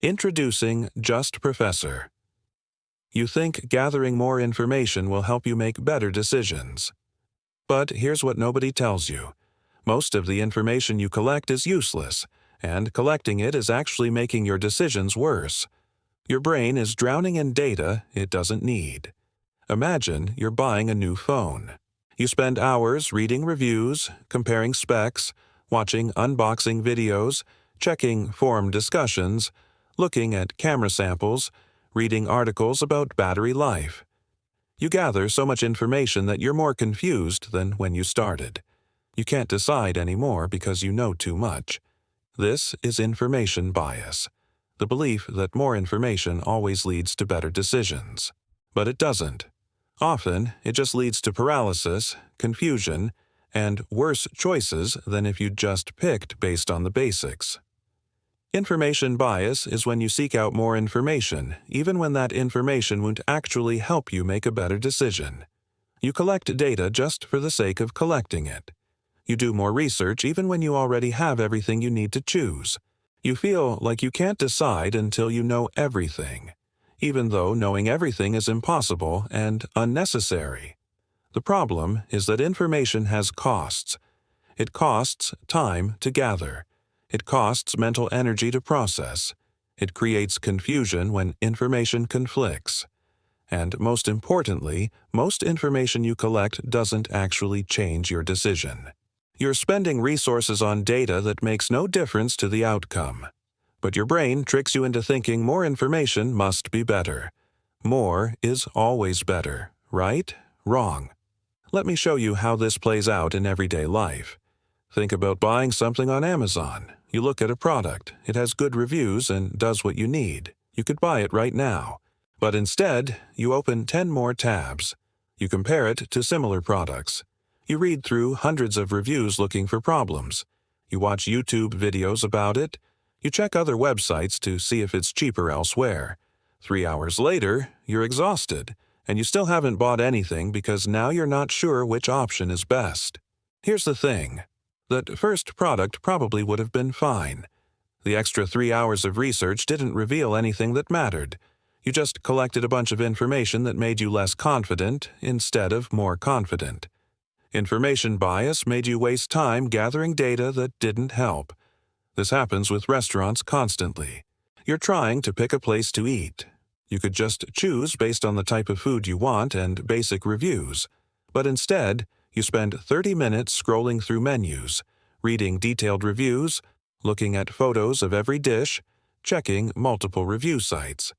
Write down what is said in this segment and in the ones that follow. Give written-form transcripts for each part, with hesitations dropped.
Introducing JustProfessor. You think gathering more information will help you make better decisions. But here's what nobody tells you. Most of the information you collect is useless, and collecting it is actually making your decisions worse. Your brain is drowning in data it doesn't need. Imagine you're buying a new phone. You spend hours reading reviews, comparing specs, watching unboxing videos, checking forum discussions, looking at camera samples, reading articles about battery life. You gather so much information that you're more confused than when you started. You can't decide anymore because you know too much. This is information bias, the belief that more information always leads to better decisions. But it doesn't. Often, it just leads to paralysis, confusion, and worse choices than if you'd just picked based on the basics. Information bias is when you seek out more information, even when that information won't actually help you make a better decision. You collect data just for the sake of collecting it. You do more research even when you already have everything you need to choose. You feel like you can't decide until you know everything, even though knowing everything is impossible and unnecessary. The problem is that information has costs. It costs time to gather. It costs mental energy to process. It creates confusion when information conflicts. And most importantly, most information you collect doesn't actually change your decision. You're spending resources on data that makes no difference to the outcome. But your brain tricks you into thinking more information must be better. More is always better, right? Wrong. Let me show you how this plays out in everyday life. Think about buying something on Amazon. You look at a product, it has good reviews and does what you need. You could buy it right now. But instead, you open 10 more tabs. You compare it to similar products. You read through hundreds of reviews looking for problems. You watch YouTube videos about it. You check other websites to see if it's cheaper elsewhere. 3 hours later, you're exhausted, and you still haven't bought anything because now you're not sure which option is best. Here's the thing. That first product probably would have been fine. The extra 3 hours of research didn't reveal anything that mattered. You just collected a bunch of information that made you less confident instead of more confident. Information bias made you waste time gathering data that didn't help. This happens with restaurants constantly. You're trying to pick a place to eat. You could just choose based on the type of food you want and basic reviews. But instead, you spend 30 minutes scrolling through menus, reading detailed reviews, looking at photos of every dish, checking multiple review sites.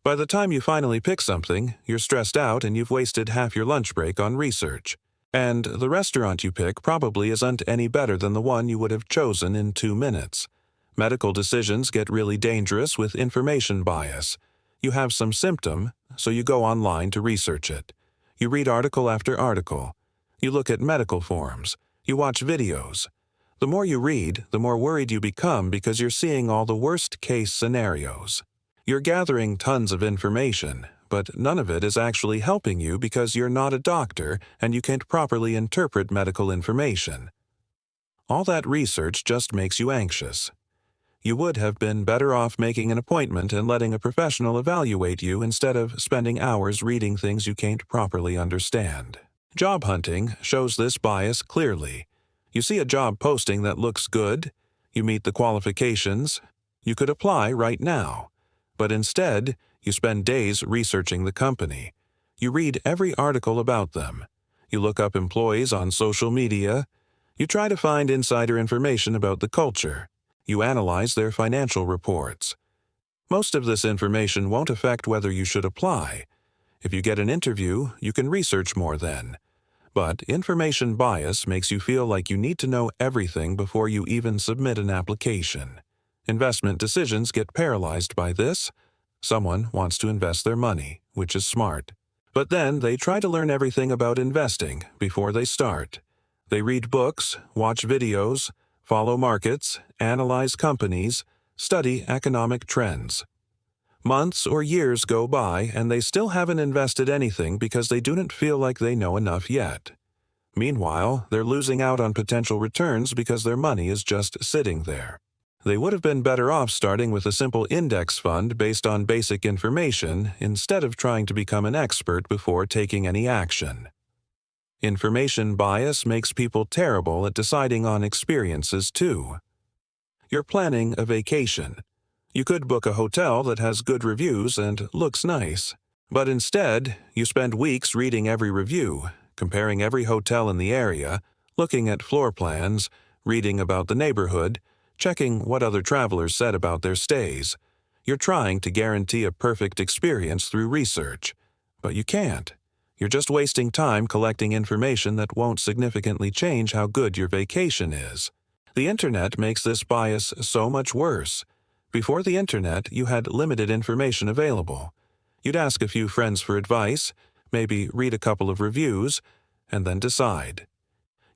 By the time you finally pick something, you're stressed out and you've wasted half your lunch break on research. And the restaurant you pick probably isn't any better than the one you would have chosen in 2 minutes. Medical decisions get really dangerous with information bias. You have some symptom, so you go online to research it. You read article after article. You look at medical forums. You watch videos. The more you read, the more worried you become because you're seeing all the worst-case scenarios. You're gathering tons of information, but none of it is actually helping you because you're not a doctor and you can't properly interpret medical information. All that research just makes you anxious. You would have been better off making an appointment and letting a professional evaluate you instead of spending hours reading things you can't properly understand. Job hunting shows this bias clearly. You see a job posting that looks good, you meet the qualifications, you could apply right now. But instead, you spend days researching the company. You read every article about them. You look up employees on social media. You try to find insider information about the culture. You analyze their financial reports. Most of this information won't affect whether you should apply. If you get an interview, you can research more then. But information bias makes you feel like you need to know everything before you even submit an application. Investment decisions get paralyzed by this. Someone wants to invest their money, which is smart. But then they try to learn everything about investing before they start. They read books, watch videos, follow markets, analyze companies, study economic trends. Months or years go by and they still haven't invested anything because they don't feel like they know enough yet. Meanwhile, they're losing out on potential returns because their money is just sitting there. They would have been better off starting with a simple index fund based on basic information instead of trying to become an expert before taking any action. Information bias makes people terrible at deciding on experiences too. You're planning a vacation. You could book a hotel that has good reviews and looks nice. But instead, you spend weeks reading every review, comparing every hotel in the area, looking at floor plans, reading about the neighborhood, checking what other travelers said about their stays. You're trying to guarantee a perfect experience through research. But you can't. You're just wasting time collecting information that won't significantly change how good your vacation is. The internet makes this bias so much worse. Before the internet, you had limited information available. You'd ask a few friends for advice, maybe read a couple of reviews, and then decide.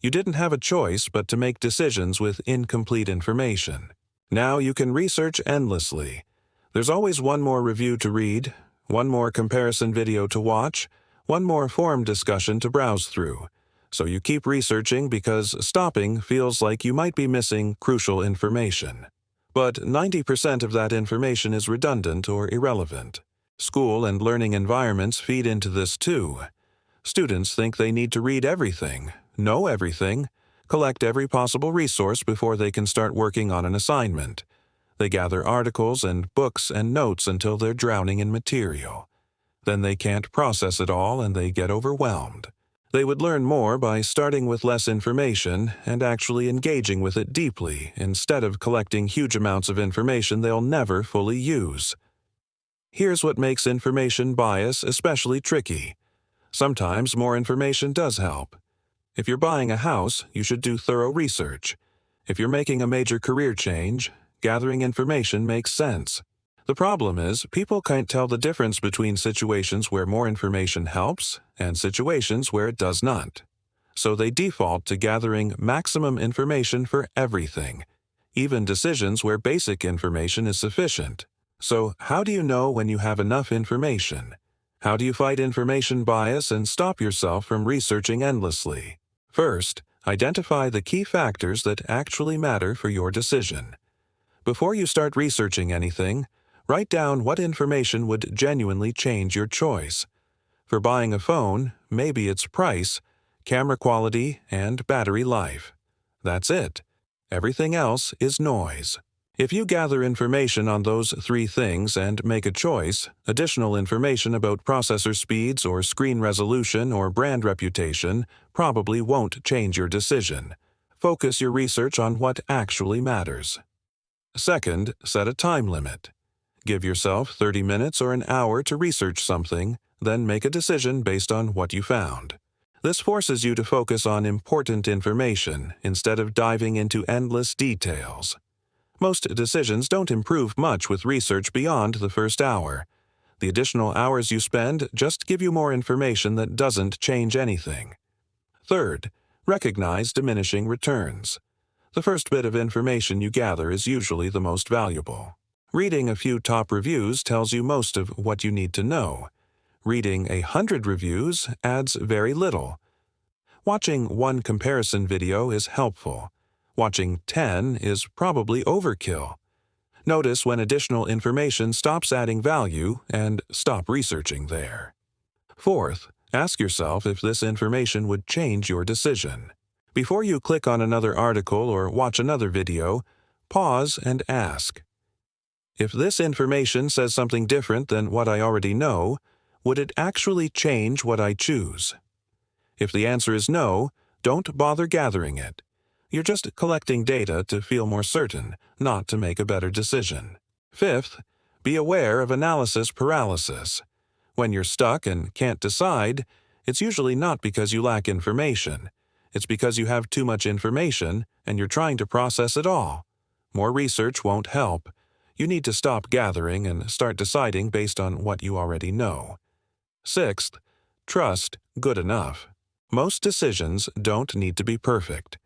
You didn't have a choice but to make decisions with incomplete information. Now you can research endlessly. There's always one more review to read, one more comparison video to watch, one more forum discussion to browse through. So you keep researching because stopping feels like you might be missing crucial information. But 90% of that information is redundant or irrelevant. School and learning environments feed into this too. Students think they need to read everything, know everything, collect every possible resource before they can start working on an assignment. They gather articles and books and notes until they're drowning in material. Then they can't process it all and they get overwhelmed. They would learn more by starting with less information and actually engaging with it deeply instead of collecting huge amounts of information they'll never fully use. Here's what makes information bias especially tricky. Sometimes more information does help. If you're buying a house, you should do thorough research. If you're making a major career change, gathering information makes sense. The problem is, people can't tell the difference between situations where more information helps and situations where it does not. So they default to gathering maximum information for everything, even decisions where basic information is sufficient. So how do you know when you have enough information? How do you fight information bias and stop yourself from researching endlessly? First, identify the key factors that actually matter for your decision. Before you start researching anything, write down what information would genuinely change your choice. For buying a phone, maybe it's price, camera quality, and battery life. That's it. Everything else is noise. If you gather information on those three things and make a choice, additional information about processor speeds or screen resolution or brand reputation probably won't change your decision. Focus your research on what actually matters. Second, set a time limit. Give yourself 30 minutes or an hour to research something, then make a decision based on what you found. This forces you to focus on important information instead of diving into endless details. Most decisions don't improve much with research beyond the first hour. The additional hours you spend just give you more information that doesn't change anything. Third, recognize diminishing returns. The first bit of information you gather is usually the most valuable. Reading a few top reviews tells you most of what you need to know. Reading 100 reviews adds very little. Watching one comparison video is helpful. Watching 10 is probably overkill. Notice when additional information stops adding value and stop researching there. Fourth, ask yourself if this information would change your decision. Before you click on another article or watch another video, pause and ask. If this information says something different than what I already know, would it actually change what I choose? If the answer is no, don't bother gathering it. You're just collecting data to feel more certain, not to make a better decision. Fifth, be aware of analysis paralysis. When you're stuck and can't decide, it's usually not because you lack information. It's because you have too much information and you're trying to process it all. More research won't help. You need to stop gathering and start deciding based on what you already know. Sixth, trust good enough. Most decisions don't need to be perfect.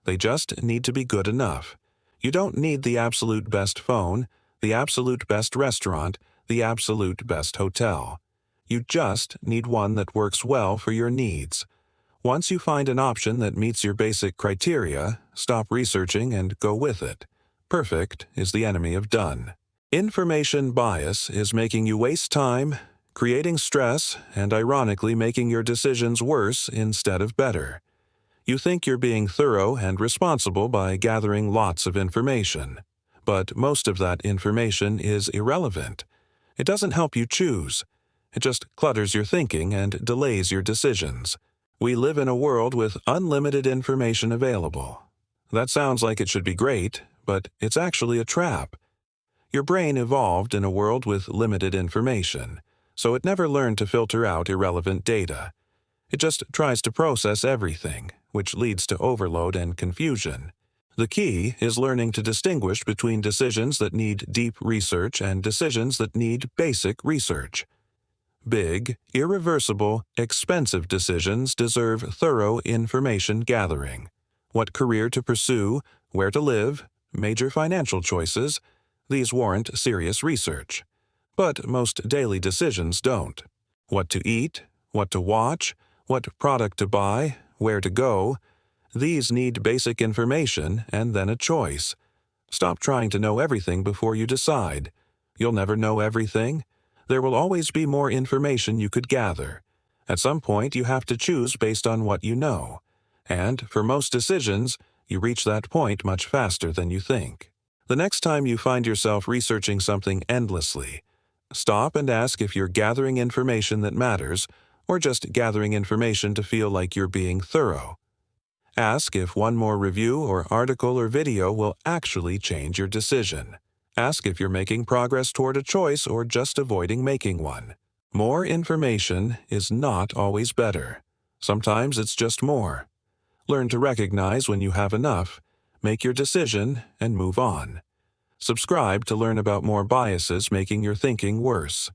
They just need to be good enough. You don't need the absolute best phone, the absolute best restaurant, the absolute best hotel. You just need one that works well for your needs. Once you find an option that meets your basic criteria, stop researching and go with it. Perfect is the enemy of done. Information bias is making you waste time, creating stress, and ironically making your decisions worse instead of better. You think you're being thorough and responsible by gathering lots of information, but most of that information is irrelevant. It doesn't help you choose. It just clutters your thinking and delays your decisions. We live in a world with unlimited information available. That sounds like it should be great, but it's actually a trap. Your brain evolved in a world with limited information, so it never learned to filter out irrelevant data. It just tries to process everything, which leads to overload and confusion. The key is learning to distinguish between decisions that need deep research and decisions that need basic research. Big, irreversible, expensive decisions deserve thorough information gathering. What career to pursue, where to live, major financial choices, these warrant serious research. But most daily decisions don't. What to eat, what to watch, what product to buy, where to go, these need basic information and then a choice. Stop trying to know everything before you decide. You'll never know everything. There will always be more information you could gather. At some point, you have to choose based on what you know. And, for most decisions, you reach that point much faster than you think. The next time you find yourself researching something endlessly, stop and ask if you're gathering information that matters or just gathering information to feel like you're being thorough. Ask if one more review or article or video will actually change your decision. Ask if you're making progress toward a choice or just avoiding making one. More information is not always better. Sometimes it's just more. Learn to recognize when you have enough, make your decision, and move on. Subscribe to learn about more biases making your thinking worse.